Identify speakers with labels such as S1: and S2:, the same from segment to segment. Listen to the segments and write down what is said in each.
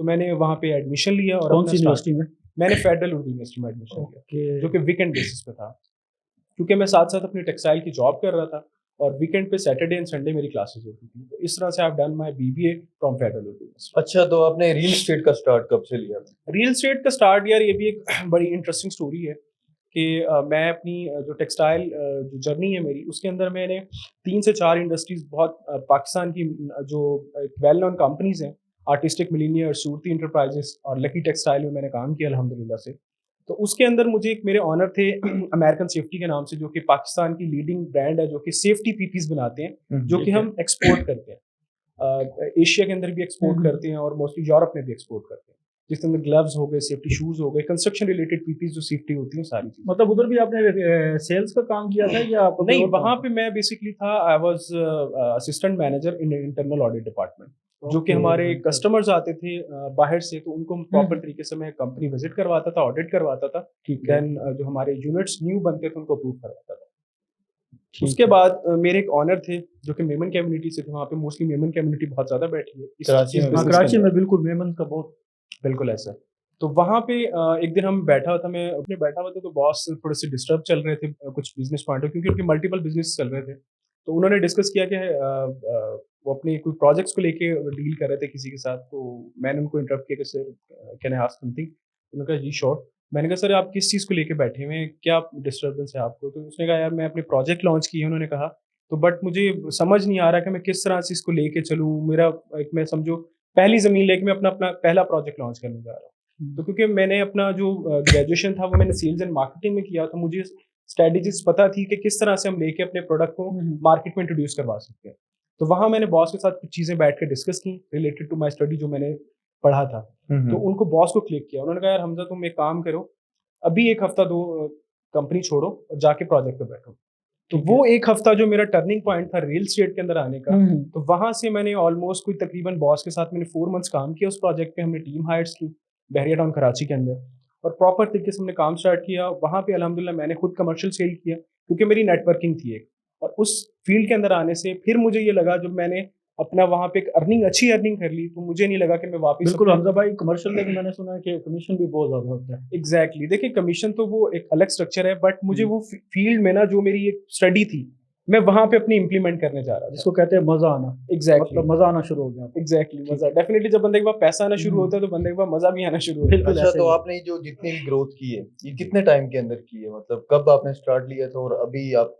S1: تو میں نے وہاں پہ ایڈمیشن لیا اور
S2: کون سی یونیورسٹی میں؟
S1: میں نے فیڈرل اردو یونیورسٹی میں ایڈمیشن لیا
S2: اوکے،
S1: جو کہ ویکینڈ بیسس پہ تھا، کیونکہ میں ساتھ ساتھ اپنی ٹیکسٹائل کی جاب کر رہا تھا اور ویکینڈ پہ سیٹرڈے اینڈ سنڈے میری کلاسز ہوتی تھی. تو اس طرح سے I done my BBA from Federal Urdu University.
S3: اچھا، تو آپ نے ریل اسٹیٹ کا اسٹارٹ کب سے لیا تھا؟
S1: ریئل اسٹیٹ کا اسٹارٹ یار یہ بھی ایک بڑی انٹرسٹنگ اسٹوری ہے کہ میں اپنی جو ٹیکسٹائل جو جرنی ہے میری اس کے اندر میں نے 3 سے 4 انڈسٹریز بہت پاکستان کی جو ویل نون کمپنیز ہیں، آرٹسٹک ملینئر، صورتی انٹرپرائزز اور لکی ٹیکسٹائل میں نے کام کیا الحمدللہ سے. تو اس کے اندر مجھے ایک میرے آنر تھے امیرکن سیفٹی کے نام سے، جو کہ پاکستان کی لیڈنگ برانڈ ہے جو کہ سیفٹی PPs بناتے ہیں جو کہ ہم ایکسپورٹ کرتے ہیں، ایشیا کے اندر بھی ایکسپورٹ کرتے ہیں اور موسٹلی یورپ میں بھی ایکسپورٹ کرتے ہیں، جس کے اندر گلوز ہو گئے، سیفٹی شوز ہو گئے، کنسٹرکشن ریلیٹڈ PPs جو سیفٹی ہوتی ہیں ساری چیزیں.
S2: مطلب ادھر بھی آپ نے سیلس کا کام کیا تھا یا آپ
S1: نہیں، وہاں پہ میں بیسکلی تھا I was assistant manager in internal audit department, جو کہ ہمارے کسٹمرز آتے تھے باہر سے تو ان کو پراپر طریقے سے میں کمپنی وزٹ کرواتا تھا، آڈٹ کرواتا تھا، دین جو ہمارے یونٹس نیو بنتے تھے ان کو اپروو کرواتا تھا. اس کے بعد میرے ایک آنر تھے جو کہ میمن کمیونٹی سے تھے، وہاں پہ موسٹلی میمن کمیونٹی بہت زیادہ بیٹھی ہے
S2: کراچی میں. بالکل میمن کا بہت
S1: بالکل ایسا. تو وہاں پہ ایک دن ہم بیٹھا ہوا تھا، میں اپنے بیٹھا ہوا تھا تو باس تھوڑے سے ڈسٹرب چل رہے تھے کچھ بزنس پوائنٹ آف، کیونکہ ان کے ملٹیپل بزنس چل رہے تھے. تو انہوں نے ڈسکس کیا کہ وہ اپنے کوئی پروجیکٹس کو لے کے ڈیل کر رہے تھے کسی کے ساتھ. تو میں نے ان کو انٹرپٹ کیا کہ sir can I ask something. انہوں نے کہا جی شور. میں نے کہا سر آپ کس چیز کو لے کے بیٹھے ہوئے ہیں، کیا ڈسٹربنس ہے آپ کو؟ تو اس نے کہا یار میں اپنے پروجیکٹ لانچ کیے. انہوں نے کہا تو بٹ مجھے سمجھ نہیں آ رہا کہ میں کس طرح سے اس کو لے کے چلوں. میرا ایک میں سمجھو پہلی زمین لے کے میں اپنا پہلا پروجیکٹ لانچ کرنے جا رہا ہوں. تو کیونکہ میں نے اپنا جو گریجویشن تھا وہ میں نے سیلز اینڈ مارکیٹنگ میں کیا، تو مجھے اسٹریٹجیز پتہ تھی کہ کس طرح سے ہم لے کے اپنے پروڈکٹ کو مارکیٹ میں انٹروڈیوس کروا سکتے ہیں. تو وہاں میں نے باس کے ساتھ کچھ چیزیں بیٹھ کے ڈسکس کی ریلیٹڈ ٹو مائی اسٹڈی جو میں نے پڑھا تھا. تو ان کو باس کو کلک کیا. انہوں نے کہا یار حمزہ تم ایک کام کرو، ابھی 1 ہفتہ 2 کمپنی چھوڑو اور جا کے پروجیکٹ پہ بیٹھو. تو وہ 1 ہفتہ جو میرا ٹرننگ پوائنٹ تھا ریل اسٹیٹ کے اندر آنے کا، تو وہاں سے میں نے آلموسٹ کوئی تقریباً باس کے ساتھ میں نے 4 منتھس کام کیا اس پروجیکٹ پہ. ہم نے ٹیم ہائرس کی بحریہ ٹاؤن کراچی کے اندر اور پراپر طریقے سے ہم نے کام اسٹارٹ کیا. وہاں پہ الحمدللہ میں نے خود کمرشل سیل کیا کیونکہ میری نیٹ ورکنگ تھی ایک. اور اس فیلڈ کے اندر آنے سے پھر مجھے یہ لگا جب میں نے اپنا وہاں پہ ایک اچھی ارننگ کر لی تو مجھے نہیں لگا کہ میں واپس.
S2: بالکل حمزہ بھائی کمرشل میں میں نے سنا ہے کہ کمیشن بھی بہت زیادہ ہوتا ہے.
S1: ایگزیکٹلی. دیکھیں کمیشن تو وہ ایک الگ اسٹرکچر ہے، بٹ مجھے وہ فیلڈ میں نا جو میری ایک اسٹڈی تھی میں وہاں پہ اپنی امپلیمنٹ کرنے جا رہا تھا،
S2: جس کو کہتے ہیں مزہ آنا.
S1: ایگزیکٹلی
S2: مطلب مزہ آنا شروع ہو گیا.
S1: ایگزیکٹلی مزہ. ڈیفینیٹلی جب بندے کے پاس پیسہ آنا شروع ہوتا ہے تو بندے کے پاس مزہ بھی آنا شروع ہوتا ہے.
S2: بالکل.
S3: اچھا، تو آپ نے جو جتنی بھی گروتھ کی ہے یہ کتنے ٹائم کے اندر کی ہے؟ مطلب کب آپ نے اسٹارٹ لیا تھا اور ابھی آپ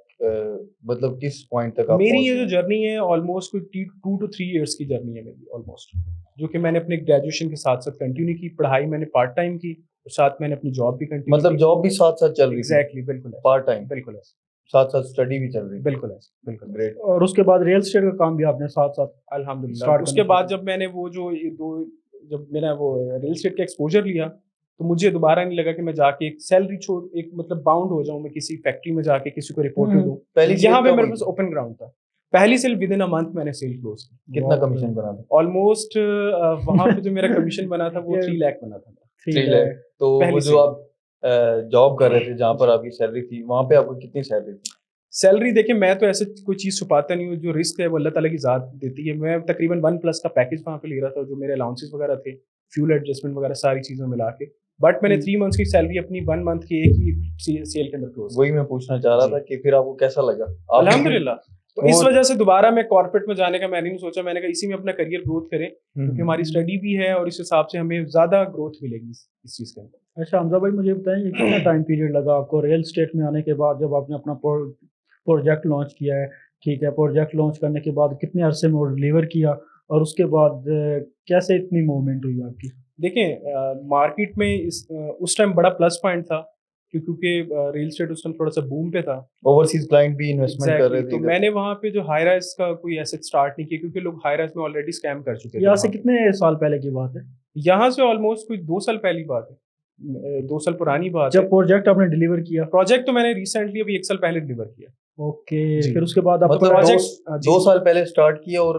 S3: مطلب کس پوائنٹ تک آپ
S1: میری یہ جو جرنی ہے آلموسٹ کوئی 2 to 3 ایئرس کی جرنی ہے میری آلموسٹ، جو کہ میں نے اپنے گریجویشن کے ساتھ ساتھ کنٹینیو کی. پڑھائی میں نے پارٹ ٹائم کی اور ساتھ میں نے اپنی جاب بھی کنٹینیو.
S3: مطلب جاب بھی ساتھ ساتھ چل رہی ہے؟
S1: ایگزیکٹلی بالکل
S3: پارٹ ٹائم
S1: بالکل ایسا.
S3: ساتھ ساتھ اسٹڈی بھی چل رہی ہے؟
S1: بالکل ایسا بالکل
S3: گریٹ.
S2: اور اس کے بعد ریل اسٹیٹ کا کام بھی آپ نے ساتھ ساتھ
S1: الحمدللہ. اس کے بعد جب میں نے وہ جو جب میں نے وہ ریل اسٹیٹ کا ایکسپوجر لیا تو مجھے دوبارہ نہیں لگا کہ میں جا کے ایک سیلری چھوڑ ایک مطلب باؤنڈ ہو جاؤں میں کسی فیکٹری میں جا کے کسی کو رپورٹ کر دوں. یہاں پہ میرے پاس اوپن گراؤنڈ تھا. پہلی sale within a month میں نے سیل کلوز کی.
S3: کتنا کمیشن بنا تھا؟
S1: آلموسٹ وہاں پہ جو میرا کمیشن بنا تھا وہ 3 لاکھ بنا تھا.
S3: 3 لاکھ. تو وہ جو آپ جاب کر رہے تھے جہاں پر آپ کی سیلری تھی وہاں پہ آپ کو کتنی سیلری تھی؟
S1: سیلری دیکھیں میں تو ایسے کوئی چیز چھپاتا نہیں ہوں، جو رسک ہے وہ اللہ تعالیٰ کی ذات دیتی ہے. میں تقریباً 1+ کا پیکیج وہاں پہ لے رہا تھا جو میرے الاؤنسز وغیرہ تھے، فیول ایڈجسٹمنٹ وغیرہ ساری چیزیں ملا کے. بٹ میں نے 3 منتھس کی سیلری اپنی 1 منتھ کی ایک ہی سیل کے اندر کلوز.
S3: وہی میں پوچھنا چاہ رہا تھا کہ پھر آپ کو کیسا لگا؟
S1: الحمدللہ. تو اس وجہ سے دوبارہ میں کارپوریٹ میں جانے کا میں نہیں سوچا. میں نے کہا اسی میں اپنا کریئر گروتھ کریں کیونکہ ہماری اسٹڈی بھی ہے اور اس حساب سے ہمیں زیادہ گروتھ ملے گی اس چیز کے اندر.
S2: اچھا حمزہ بھائی مجھے بتائیں یہ کتنا ٹائم پیریڈ لگا آپ کو ریل اسٹیٹ میں آنے کے بعد جب آپ نے اپنا پروجیکٹ لانچ کیا ہے؟ ٹھیک ہے، پروجیکٹ لانچ کرنے کے بعد کتنے عرصے میں وہ ڈلیور کیا اور اس کے بعد کیسے اتنی موومنٹ ہوئی آپ کی؟
S1: دیکھیں مارکیٹ میں اس ٹائم بڑا پلس پوائنٹ تھا کیونکہ ریل اسٹیٹ اس ٹائم تھوڑا سا بوم پہ تھا.
S3: اوورسیز کلائنٹ بھی انویسٹمنٹ کر رہے تھے.
S1: تو میں نے وہاں پہ جو ہائی رائز کا کوئی ایسٹ اسٹارٹ نہیں کیا کیونکہ لوگ ہائی رائز میں آلریڈی اسکیم کر چکے تھے.
S2: یہاں سے کتنے سال پہلے کی بات ہے؟
S1: یہاں سے آلموسٹ کوئی 2 سال پہلی بات ہے، 2 سال پرانی بات.
S2: جب پروجیکٹ آپ نے ڈلیور کیا؟
S1: پروجیکٹ تو میں نے ریسنٹلی ابھی 1 سال پہلے ڈلیور کیا.
S2: اوکے. پھر اس کے بعد آپ
S3: مطلب
S1: پروجیکٹ
S3: 2 سال پہلے اسٹارٹ کیا اور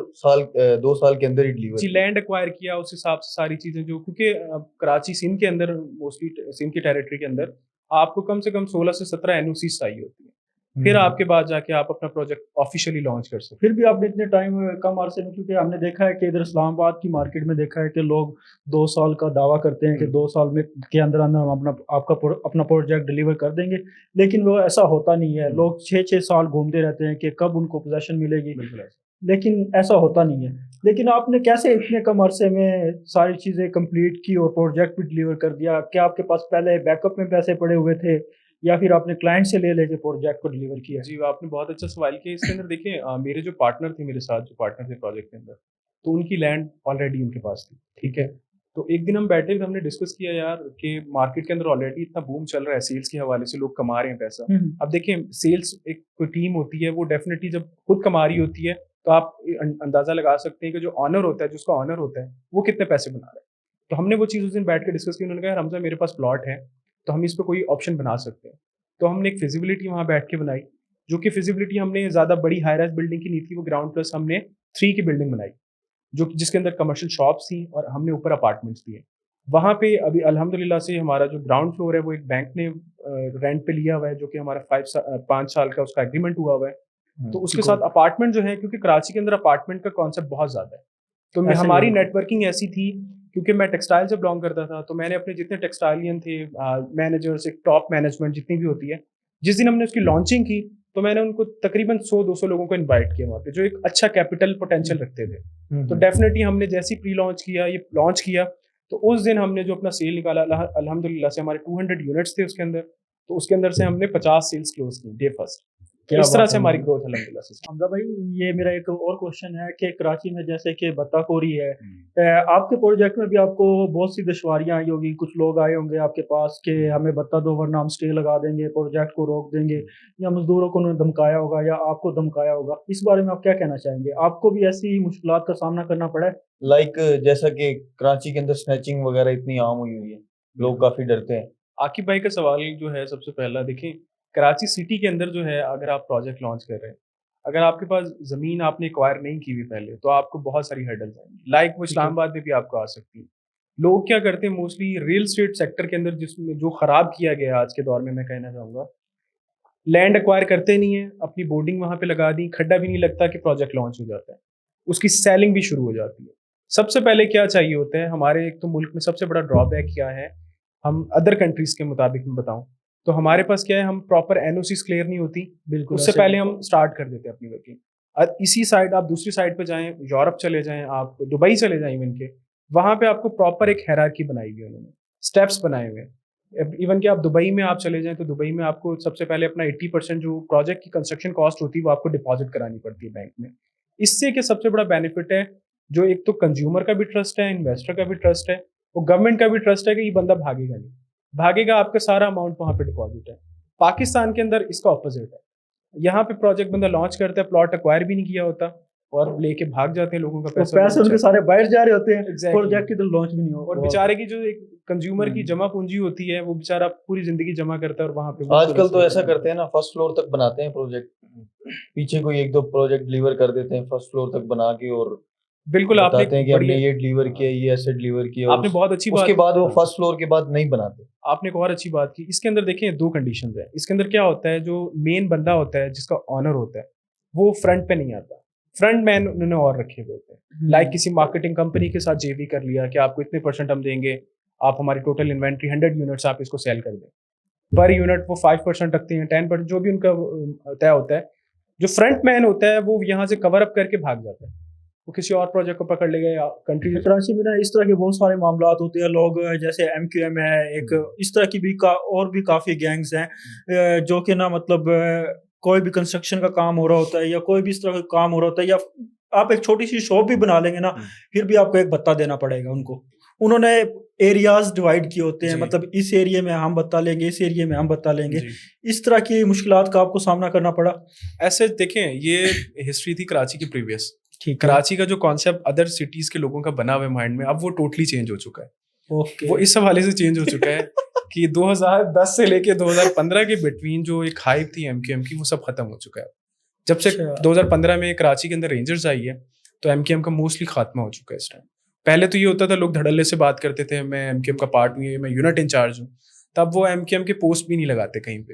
S3: 2 سال کے اندر ہی ڈلیور.
S1: جی لینڈ ایکوائر کیا اس حساب سے ساری چیزیں جو کیونکہ کراچی سندھ کے اندر موسٹلی سندھ کی ٹیریٹری کے اندر آپ کو کم سے کم 16 سے 17 NOCs چاہیے ہوتی ہیں. پھر آپ کے بعد جا کے آپ اپنا پروجیکٹ آفیشیلی لانچ کر سکتے
S2: پھر بھی آپ نے اتنے ٹائم کم عرصے میں، کیونکہ ہم نے دیکھا ہے کہ ادھر اسلام آباد کی مارکیٹ میں دیکھا ہے کہ لوگ 2 سال کا دعویٰ کرتے ہیں کہ 2 سال میں کے اندر اندر ہم اپنا پروجیکٹ ڈلیور کر دیں گے، لیکن وہ ایسا ہوتا نہیں ہے. لوگ 6 سال گھومتے رہتے ہیں کہ کب ان کو پوزیشن ملے گی،
S1: بالکل ایسا.
S2: لیکن ایسا ہوتا نہیں ہے. لیکن آپ نے کیسے اتنے کم عرصے میں ساری چیزیں کمپلیٹ کی اور پروجیکٹ بھی ڈلیور کر دیا؟ کیا آپ کے پاس پہلے بیک اپ میں پیسے پڑے ہوئے تھے یا پھر آپ نے کلائنٹ سے لے کے پروجیکٹ کو ڈلیور کیا؟
S1: جی آپ نے بہت اچھا سوال کیا. اس کے اندر دیکھیں میرے جو پارٹنر تھے، میرے ساتھ جو پارٹنر تھے پروجیکٹ کے اندر، تو ان کی لینڈ آلریڈی ان کے پاس تھی. ٹھیک ہے. تو ایک دن ہم بیٹھے تو ہم نے ڈسکس کیا یار کہ مارکیٹ کے اندر آلریڈی اتنا بوم چل رہا ہے سیلس کے حوالے سے، لوگ کما رہے ہیں پیسہ. اب دیکھیں سیلس ایک کوئی ٹیم ہوتی ہے، وہ ڈیفینیٹلی جب خود کما رہی ہوتی ہے تو آپ اندازہ لگا سکتے ہیں کہ جو آنر ہوتا ہے، جس کا آنر ہوتا ہے، وہ کتنے پیسے بنا رہا ہے. تو ہم نے وہ چیز اس دن بیٹھ کے ڈسکس کی. انہوں نے کہا حمزہ میرے پاس پلاٹ ہے تو ہم اس پہ کوئی آپشن بنا سکتے ہیں. تو ہم نے ایک فیزیبلٹی وہاں بیٹھ کے بنائی، جو کہ فیزیبلٹی ہم نے زیادہ بڑی ہائی رائز بلڈنگ کی نہیں تھی، وہ گراؤنڈ پلس ہم نے 3 کی بلڈنگ بنائی، جو جس کے اندر کمرشل شاپس تھیں اور ہم نے اوپر اپارٹمنٹس دیے. وہاں پہ ابھی الحمدللہ سے ہمارا جو گراؤنڈ فلور ہے وہ ایک بینک نے رینٹ پہ لیا ہوا ہے، جو کہ ہمارا 5 سال کا اس کا ایگریمنٹ ہوا ہوا ہے. تو اس کے ساتھ اپارٹمنٹ جو ہے، کیونکہ کراچی کے اندر اپارٹمنٹ کا کانسیپٹ بہت زیادہ ہے، تو ہماری نیٹ ورکنگ ایسی تھی. کیونکہ میں ٹیکسٹائل سے بلانگ کرتا تھا، تو میں نے اپنے جتنے ٹیکسٹائلین تھے مینیجرس، ایک ٹاپ مینجمنٹ جتنی بھی ہوتی ہے، جس دن ہم نے اس کی لانچنگ کی تو میں نے ان کو تقریباً 100-200 لوگوں کو انوائٹ کیا وہاں پہ، جو ایک اچھا کیپٹل پوٹینشیل رکھتے تھے. تو ڈیفینیٹلی ہم نے جیسی پری لانچ کیا، یہ لانچ کیا، تو اس دن ہم نے جو اپنا سیل نکالا، الحمدللہ سے ہمارے 200 یونٹس تھے اس کے اندر، تو اس کے اندر سے ہم نے 50 سیلس کلوز کی ڈے فرسٹ. اس طرح سے ہماری گروتھ الحمدللہ سے.
S2: حمزہ بھائی یہ میرا ایک اور کوشچن ہے کہ کراچی میں جیسے کہ بطہ خوری ہے، آپ کے پروجیکٹ میں بھی آپ کو بہت سی دشواریاں آئی ہوگی، کچھ لوگ آئے ہوں گے آپ کے پاس کہ ہمیں بطہ دو ورنہ ہم اسٹے لگا دیں گے، پروجیکٹ کو روک دیں گے، یا مزدوروں کو انہوں نے دھمکایا ہوگا یا آپ کو دھمکایا ہوگا. اس بارے میں آپ کیا کہنا چاہیں گے؟ آپ کو بھی ایسی مشکلات کا سامنا کرنا پڑا ہے؟
S3: لائک جیسا کہ کراچی کے اندر سنیچنگ وغیرہ اتنی عام ہوئی ہوئی ہے، لوگ کافی ڈرتے ہیں.
S1: عاقب بھائی کا سوال جو ہے سب سے پہلا، دیکھیں کراچی سٹی کے اندر جو ہے اگر آپ پروجیکٹ لانچ کر رہے ہیں، اگر آپ کے پاس زمین آپ نے ایکوائر نہیں کی ہوئی پہلے، تو آپ کو بہت ساری ہرڈلز آئیں گی. لائک وہ اسلام آباد میں بھی آپ کو آ سکتی ہیں. لوگ کیا کرتے ہیں موسٹلی ریل اسٹیٹ سیکٹر کے اندر، جس میں جو خراب کیا گیا آج کے دور میں کہنا چاہوں گا، لینڈ ایکوائر کرتے نہیں ہیں، اپنی بورڈنگ وہاں پہ لگا دی، کھڈا بھی نہیں لگتا کہ پروجیکٹ لانچ ہو جاتا ہے، اس کی سیلنگ بھی شروع ہو جاتی ہے. سب سے پہلے کیا چاہیے ہوتا ہے ہمارے، ایک تو ملک میں سب سے بڑا ڈرا بیک کیا ہے، ہم ادر کنٹریز کے مطابق میں بتاؤں تو ہمارے پاس کیا ہے، ہم پراپر این او سیز کلیئر نہیں ہوتی.
S2: بالکل
S1: اس سے پہلے ہم اسٹارٹ کر دیتے ہیں اپنی ورکنگ. اسی سائڈ آپ دوسری سائڈ پہ جائیں، یورپ چلے جائیں، آپ دبئی چلے جائیں، ایون کے وہاں پہ آپ کو پراپر ایک ہیرارکی بنائی ہوئی ہے، انہوں نے اسٹیپس بنائے ہوئے ہیں. ایون کہ آپ دبئی میں آپ چلے جائیں تو دبئی میں آپ کو سب سے پہلے اپنا 80% جو پروجیکٹ کی کنسٹرکشن کاسٹ ہوتی ہے وہ آپ کو ڈپازٹ کرانی پڑتی ہے بینک میں. اس سے کہ سب سے بڑا بینیفٹ ہے، جو ایک تو کنزیومر کا بھی ٹرسٹ ہے، انویسٹر کا بھی ٹرسٹ ہے، وہ گورنمنٹ کا بھی ٹرسٹ ہے کہ یہ بندہ بھاگے گا نہیں، بھاگے گا آپ کا سارا اماؤنٹ وہاں پہ ڈپازٹ ہے. پاکستان کے اندر اس کا اپوزٹ ہے. یہاں پہ پروجیکٹ بندہ لانچ کرتا ہے، پلاٹ ایکوائر بھی نہیں کیا ہوتا اور لے کے بھاگ جاتے ہیں، لوگوں کا
S2: پیسے ان کے سارے باہر جا رہے ہوتے ہیں،
S1: Exactly.
S2: پروجیکٹ کی تو لانچ بھی نہیں ہو.
S1: اور بیچارے کی جو ایک کنزیومر کی جمع پونجی ہوتی ہے، وہ بیچارہ پوری زندگی جمع کرتا ہے اور وہاں پہ
S3: آج کل تو ایسا کرتے ہیں نا، فرسٹ فلور تک بناتے ہیں پروجیکٹ، پیچھے کوئی 1-2 پروجیکٹ ڈلیور کر دیتے ہیں فرسٹ فلور تک بنا کے، اور
S1: بالکل آپ
S3: بتاتے ہیں کہ ہم نے
S1: نے
S3: یہ ڈلیور کیا، یہ ایسے ڈلیور کیا.
S1: آپ نے بہت اچھی
S3: اس
S1: بات
S3: کے بعد وہ فرسٹ فلور کے بعد نہیں بناتے.
S1: آپ نے ایک اور اچھی بات کی. اس کے اندر دیکھیں 2 کنڈیشنز ہیں. اس کے اندر کیا ہوتا ہے، جو مین بندہ ہوتا ہے جس کا آنر ہوتا ہے وہ فرنٹ پہ نہیں آتا، فرنٹ مین انہوں نے اور رکھے ہوئے ہوتے ہیں. لائک کسی مارکیٹنگ کمپنی کے ساتھ جے وی کر لیا کہ آپ کو اتنے % ہم دیں گے، آپ ہماری ٹوٹل انوینٹری 100 یونٹس آپ اس کو سیل کر دیں، پر یونٹ وہ 5% رکھتے ہیں، 10% جو بھی ان کا طے ہوتا ہے. جو فرنٹ مین ہوتا ہے وہ یہاں سے کور اپ کر کے بھاگ جاتا ہے، وہ کسی اور پروجیکٹ کو پکڑ لے گا یا کنٹری.
S2: کراچی میں نا اس طرح کے بہت سارے معاملات ہوتے ہیں. لوگ جیسے MQM ہے ایک، اس طرح کی بھی اور بھی کافی گینگز ہیں جو کہ نا مطلب کوئی بھی کنسٹرکشن کا کام ہو رہا ہوتا ہے یا کوئی بھی اس طرح کا کام ہو رہا ہوتا ہے، یا آپ ایک چھوٹی سی شاپ بھی بنا لیں گے نا، پھر بھی آپ کو ایک بتہ دینا پڑے گا ان کو. انہوں نے ایریاز ڈیوائڈ کیے ہوتے ہیں، مطلب اس ایریے میں ہم بتا لیں گے، اس ایریے میں ہم بتا لیں گے. اس طرح کی مشکلات کا آپ کو سامنا کرنا پڑا؟
S1: ایسے دیکھیں یہ ہسٹری تھی کراچی کی پریویس. کراچی کا جو کانسیپٹ ادر سٹیز کے لوگوں کا بنا ہوا ہے مائنڈ میں، اب وہ ٹوٹلی چینج ہو چکا ہے. وہ اس حوالے سے چینج ہو چکا ہے کہ 2010 سے لے کے 2015 کے بٹوین جو ایک ہائپ تھی MQM کی، وہ سب ختم ہو چکا ہے. جب سے 2015 میں کراچی کے اندر رینجرز آئی ہے تو MQM کا موسٹلی خاتمہ ہو چکا ہے. اس ٹائم پہلے تو یہ ہوتا تھا لوگ دھڑلے سے بات کرتے تھے، میں MQM کا پارٹ ہوں، میں یونٹ انچارج ہوں، تب وہ MQM کے پوسٹ بھی نہیں لگاتے کہیں پہ.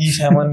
S3: E7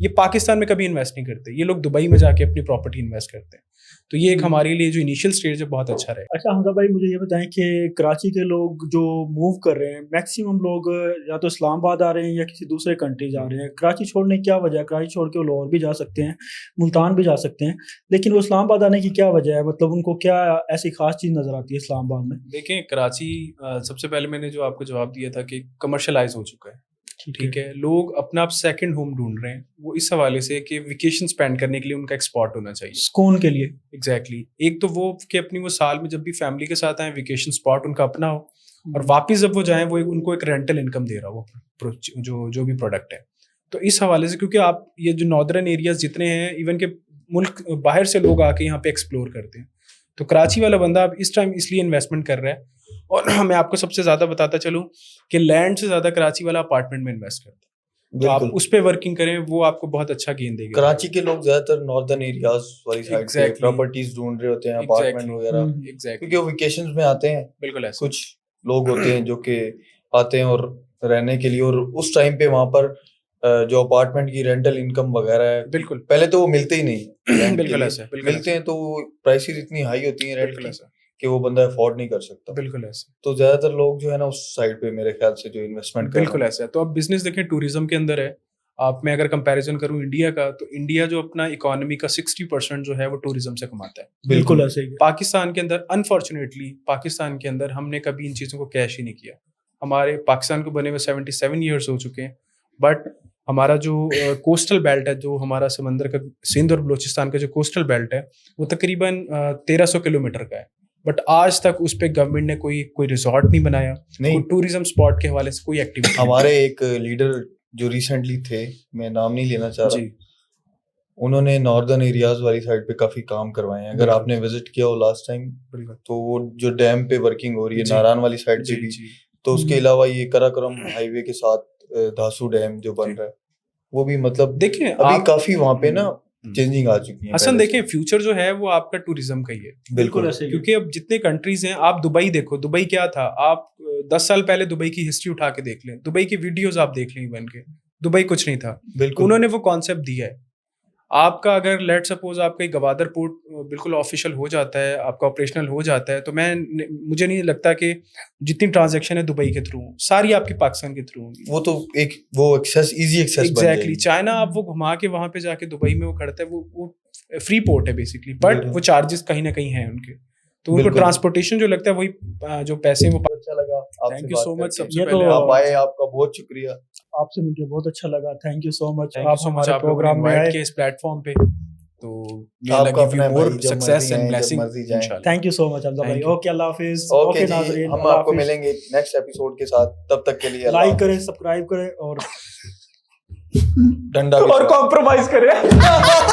S1: یہ پاکستان میں کبھی انویسٹ نہیں کرتے, یہ لوگ دبئی میں جا کے اپنی پراپرٹی انویسٹ کرتے ہیں. تو یہ ایک ہمارے لیے جو انیشیل اسٹیج ہے بہت اچھا رہے.
S2: اچھا حمزہ بھائی مجھے یہ بتائیں کہ کراچی کے لوگ جو موو کر رہے ہیں میکسیمم لوگ یا تو اسلام آباد آ رہے ہیں یا کسی دوسرے کنٹری جا رہے ہیں. کراچی چھوڑنے کی کیا وجہ ہے؟ کراچی چھوڑ کے وہ لاہور بھی جا سکتے ہیں, ملتان بھی جا سکتے ہیں, لیکن وہ اسلام آباد آنے کی کیا وجہ ہے؟ مطلب ان کو کیا ایسی خاص چیز نظر آتی ہے اسلام آباد میں؟
S1: دیکھیں کراچی سب سے پہلے میں نے جو آپ کو جواب دیا تھا کہ کمرشلائز ہو چکا ہے, ٹھیک ہے. لوگ اپنا اب سیکنڈ ہوم ڈھونڈ رہے ہیں, وہ اس حوالے سے کہ ویکیشن اسپینڈ کرنے کے لیے ان کا ایک اسپاٹ ہونا چاہیے
S2: سکون کے لیے.
S1: ایگزیکٹلی. ایک تو وہ کہ اپنی وہ سال میں جب بھی فیملی کے ساتھ آئیں ویکیشن اسپاٹ ان کا اپنا ہو, اور واپس جب وہ جائیں وہ ان کو ایک رینٹل انکم دے رہا ہو جو بھی پروڈکٹ ہے. تو اس حوالے سے کیونکہ آپ یہ جو ناردرن ایریاز جتنے ہیں ایون کہ ملک باہر سے لوگ آ کے یہاں پہ ایکسپلور کرتے ہیں, تو کراچی والا بندہ اب اس ٹائم اس لیے انویسٹمنٹ کر رہا ہے. اور میں آپ کو سب سے زیادہ بتاتا چلوں کہ لینڈ سے زیادہ کراچی والا اپارٹمنٹ میں انویسٹ کرتا ہے. تو آپ اس پہ ورکنگ کریں, وہ آپ کو بہت اچھا گین دے گا.
S3: کراچی کے لوگ زیادہ تر ناردرن ایریاز والی سائڈ پہ پراپرٹیز ڈھونڈ رہے ہوتے ہیں, اپارٹمنٹ وغیرہ, کیونکہ وہ ویکیشنز میں آتے ہیں.
S1: بالکل ایسا.
S3: کچھ لوگ ہوتے ہیں جو کہ آتے ہیں اور رہنے کے لیے, اور اس ٹائم پہ وہاں پر جو اپارٹمنٹ کی رینٹل انکم وغیرہ ہے
S1: بالکل
S3: پہلے تو وہ ملتے ہی نہیں.
S1: بالکل ایسا.
S3: ملتے ہیں تو پرائسز اتنی ہائی ہوتی ہیں رینٹ کی کہ وہ بندہ افورڈ نہیں کر سکتا.
S1: بالکل ایسا.
S3: تو زیادہ تر لوگ جو ہے نا اس سائڈ پہ میرے خیال سے جو انویسٹمنٹ
S1: بالکل ایسا ہے. تو اب بزنس دیکھیں ٹوریزم کے اندر ہے. آپ میں اگر کمپیریزن کروں انڈیا کا, تو انڈیا جو اپنا اکانومی کا 60% جو ہے وہ ٹوریزم سے کماتا ہے.
S2: بالکل ایسے ہی.
S1: پاکستان کے اندر انفارچونیٹلی پاکستان کے اندر ہم نے کبھی ان چیزوں کو کیش ہی نہیں کیا. ہمارے پاکستان کو بنے ہوئے 77 ایئرس ہو چکے ہیں, بٹ ہمارا جو کوسٹل بیلٹ ہے, جو ہمارا سمندر کا سندھ اور بلوچستان کا جو کوسٹل بیلٹ ہے وہ تقریباً 1300 کلومیٹر کا ہے, بٹ آج تک اس پہ گورنمنٹ نے کوئی ریزورٹ نہیں بنایا, کوئی ٹوریزم اسپاٹ کے حوالے سے کوئی ایکٹیویٹی.
S3: ہمارے ایک لیڈر جو ریسنٹلی تھے, میں نام نہیں لینا چاہ رہا, انہوں نے ناردرن ایریاز والی سائڈ پہ کافی کام کروائے ہیں. اگر آپ نے وزٹ کیا ہو لاسٹ ٹائم, تو وہ جو ڈیم پہ ورکنگ ہو رہی ہے ناران والی سائڈ پہ بھی, تو اس کے علاوہ یہ کراکرم ہائی وے کے ساتھ دھاسو ڈیم جو بن رہا ہے, وہ بھی مطلب
S1: دیکھیں
S3: ابھی کافی وہاں پہ نا چینجنگ آ چکی ہے.
S1: حسن دیکھیں فیوچر جو ہے وہ آپ کا ٹوریزم کا ہی ہے.
S3: بالکل
S2: ایسے ہی.
S1: کیونکہ اب جتنے کنٹریز ہیں, آپ دبئی دیکھو, دبئی کیا تھا, آپ 10 سال پہلے دبئی کی ہسٹری اٹھا کے دیکھ لیں, دبئی کی ویڈیوز آپ دیکھ لیں بن کے, دبئی کچھ نہیں تھا.
S3: بالکل
S1: انہوں نے وہ کانسیپٹ دیا ہے. آپ کا اگر لیٹ سپوز آپ کا گوادر پورٹ بالکل آفیشیل ہو جاتا ہے, آپ کا آپریشنل ہو جاتا ہے, تو مجھے نہیں لگتا کہ جتنی ٹرانزیکشن ہے دبئی کے تھرو ساری آپ کی پاکستان کے تھرو ہوں گی.
S3: وہ تو ایک وہ access easy access
S1: exactly. China آپ وہ گھما کے وہاں پہ جا کے دبئی میں وہ کرتا ہے, وہ فری پورٹ ہے بیسکلی, بٹ وہ چارجز کہیں نہ کہیں ہیں ان کے, تو ان کو ٹرانسپورٹیشن جو لگتا ہے وہی جو پیسے وہ.
S3: اچھا لگا.
S1: تھینک یو سو مچ. سب سے
S2: یہ تو
S1: پہلے
S3: آپ آئے, آپ کا بہت شکریہ.
S2: آپ سے مل کے بہت اچھا لگا. تھینک یو سو مچ.
S1: آپ ہمارے پروگرام میں آئے اس پلیٹ فارم پہ, تو
S3: آپ کا اپنا
S1: مور سکسیس اینڈ بلیسنگ انشاءاللہ.
S2: تھینک یو سو مچ حمزہ بھائی. اوکے اللہ حافظ.
S3: اوکے
S2: ناظرین,
S3: ہم آپ کو ملیں گے نیکسٹ ایپیسوڈ کے ساتھ. تب تک کے لیے
S2: لائک کریں, سبسکرائب کریں اور
S3: ڈنڈا
S1: اور کمپرومائز کریں.